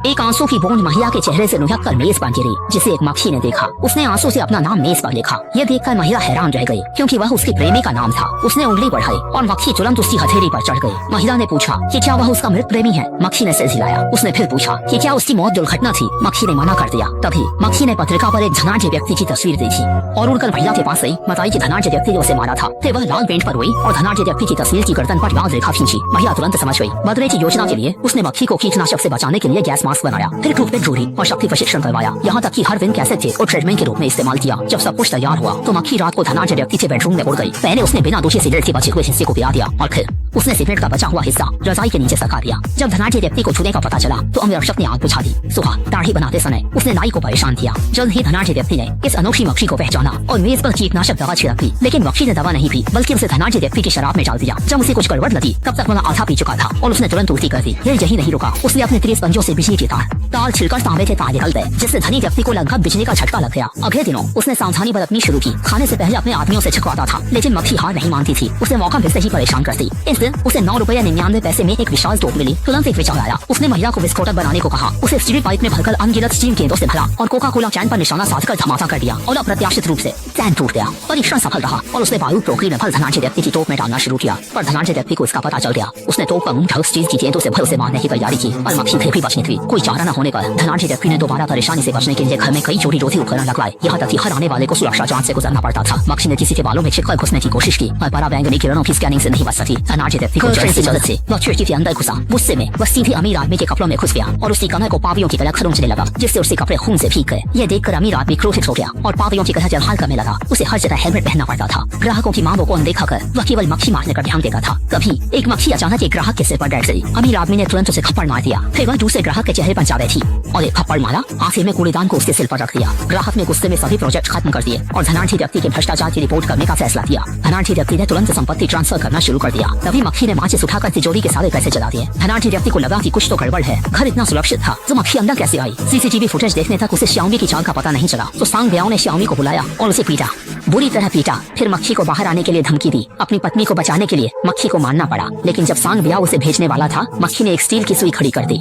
एक आंसू की बूंद महिला के चेहरे से लुढ़क कर मेज पर गिरी, जिसे एक मक्खी ने देखा। उसने आंसू से अपना नाम मेज पर लिखा। यह देखकर महिला हैरान रह गई, क्योंकि वह उसके प्रेमी का नाम था। उसने उंगली बढ़ाई और मक्खी तुरंत उसकी हथेली पर चढ़ गई। महिला ने पूछा कि क्या वह उसका मृत प्रेमी है। मक्खी ने सिर हिलाया। उसने फिर पूछा कि क्या उसकी मौत दुर्घटना थी। मक्खी ने मना कर दिया। तभी मक्खी ने पत्रिका पर एक धनाढ्य व्यक्ति की तस्वीर देखी और उड़कर महिला के पास गई। बताई कि धनाढ्य व्यक्ति ने उसे मारा था। फिर वह लाल पेंट पर हुई और धनाढ्य व्यक्ति की तस्वीर की गर्दन पर लाल रेखा खींची। महिला तुरंत समझ गई। बदले की योजना के लिए उसने मक्खी को कीटनाशक से बचाने के लिए गैस मास्क बनाया, फिर टूथपिक ढूंढी और शक्ति प्रशिक्षण करवाया। यहाँ तक कि हर दिन कैसेट थे और ट्रेडमिल के रूप में इस्तेमाल किया। जब सब कुछ तैयार हुआ तो मक्खी रात को धनाढ्य व्यक्ति के बेडरूम में उड़ गई। पहले उसने बिना दोषी सिगरेट के बचे हुए हिस्से को पिला दिया और फिर उसने सिगरेट का बचा हुआ हिस्सा रजाई के नीचे सका दिया। जब धनाढ्य व्यक्ति को छूने का पता चला तो अंगरक्षक ने आग बुझा दी। सुबह दाढ़ी बनाते समय उसने नाई को परेशान किया। जल्द ही धनाढ्य व्यक्ति ने इस अनोखी मक्खी को पहचाना और मेज पर कीटनाशक दवा छिड़क दी। लेकिन मक्खी ने दवा नहीं पी, बल्कि उसे धनाढ्य व्यक्ति की शराब में डाल दिया। जब उसे कुछ गड़बड़ लगी तब तक वह आधा पी चुका था और उसने तुरंत उल्टी कर दी। यही नहीं रुका, उसने अपने तेज पंजों से बिजली की तार छिलकर तांबे के तार निकल गए, जिससे धनी व्यक्ति को लगभग बिजली का झटका लग गया। अगले दिनों उसने सावधानी बरतनी शुरू की। खाने से पहले अपने आदमियों से छकवाता था, लेकिन मक्खी हार नहीं मानती थी। उसे मौका मिलते ही परेशान करती। इस दिन उसे 9 रुपया 99 पैसे में एक विशाल तोप मिली। तुरंत एक विचार आया। उसने महिला को विस्फोटक बनाने को कहा। उसे स्टील पाइप में भरकर अनगिनत स्टील गेंदों से भरा और कोका कोला कैन पर निशाना साधकर धमाका कर दिया और अप्रत्याशित रूप से कैन टूट गया। परीक्षण सफल रहा और उसने बारूद टोकरी में भर धनाढ्य व्यक्ति की तोप में डालना शुरू किया। पर धनाढ्य व्यक्ति को इसका पता चल गया। उसने तोप का मुंह ढक स्टील की गेंदों से भर उसे मारने की तैयारी की, पर मक्खी फिर भी बचनी थी। कोई चारा न होने पर धनाढ्य व्यक्ति ने दोबारा परेशानी से बचने के लिए घर में कई चोरी रोधी उपकरण लगवाए। यहाँ तक कि हर आने वाले को सुरक्षा जांच से गुजरना पड़ता था। मक्खी ने किसी के बालों में छिपकर घुसने की कोशिश की, पर पराबैंगनी किरणों की स्कैनिंग से नहीं बच सकी। धनाढ्य व्यक्ति को जड़ की मदद से वह खिड़की के अंदर घुसा। गुस्से में वह सीधे अमीर आदमी के कपड़ों में घुस गया और उसकी कमर को पापियों की तरह खरोंचने लगा, जिससे उसके कपड़े खून से भीग गए। यह देखकर अमीर आदमी क्रोधित हो गया और पापियों की तरह जलहाल करने लगा। उसे हर जगह हेलमेट पहनना पड़ता था। ग्राहकों की मांगों को अनदेखा कर वह केवल मक्खी मारने का ध्यान देता था। कभी एक मक्खी अचानक एक ग्राहक के सिर पर बैठ गई। अमीर आदमी ने तुरंत उसे थप्पड़ मार दिया। फिर वह दूसरे ग्राहक के चेहरे पर जा बैठी और एक थप्पड़ मारा। आखिर में कूड़ेदान को उसके सिर पर रख दिया। ग्राहक ने गुस्से में सभी प्रोजेक्ट खत्म कर दिए और धनाढ्य व्यक्ति के भ्रष्टाचार की रिपोर्ट करने का फैसला किया। धनाढ्य व्यक्ति ने तुरंत संपत्ति ट्रांसफर करना शुरू कर दिया। तभी मक्खी ने माचिस उठाकर तिजोरी के सारे पैसे जला दिए। धनाढ्य व्यक्ति को लगा कि कुछ तो गड़बड़ है। घर इतना सुरक्षित था तो मक्खी अंदर कैसे आई? सीसीटीवी फुटेज देखने तक उसे श्याओमी की चाल का पता नहीं चला। तो सांग ब्याओ ने श्याओमी को बुलाया और उसे पीटा, बुरी तरह पीटा। फिर मक्खी को बाहर आने के लिए धमकी दी। अपनी पत्नी को बचाने के लिए मक्खी को मारना पड़ा। लेकिन जब सांग ब्याओ उसे भेजने वाला था, मक्खी ने एक स्टील की सुई खड़ी कर दी।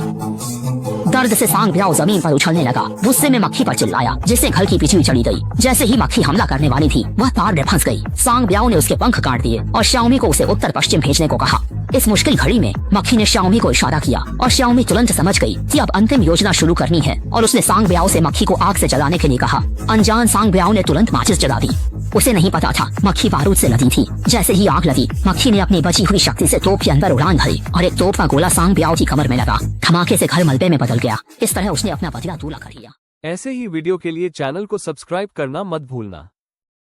दर्द से सांग ब्याओ जमीन पर उछलने लगा। गुस्से में मक्खी पर चिल्लाया, जिससे घर की बिजली चली गई। जैसे ही मक्खी हमला करने वाली थी, वह तार में फंस गई। सांग ब्याओ ने उसके पंख काट दिए और श्याओमी को उसे उत्तर पश्चिम भेजने को कहा। इस मुश्किल घड़ी में मक्खी ने श्याओमी को इशारा किया और श्याओमी तुरंत समझ गई कि अब अंतिम योजना शुरू करनी है और उसने सांग ब्याओ से मक्खी को आग से जलाने के लिए कहा। अनजान सांग ब्याओ ने तुरंत माचिस जला दी। उसे नहीं पता था मक्खी बारूद से लदी थी। जैसे ही आग लगी, मक्खी ने अपनी बची हुई शक्ति से तोप के अंदर उड़ान भरी और एक तोप का गोला सांग ब्याओ की कमर में लगा। धमाके से घर मलबे में बदल गया। इस तरह उसने अपना बदला दूल्हा कर लिया। ऐसे ही वीडियो के लिए चैनल को सब्सक्राइब करना मत भूलना।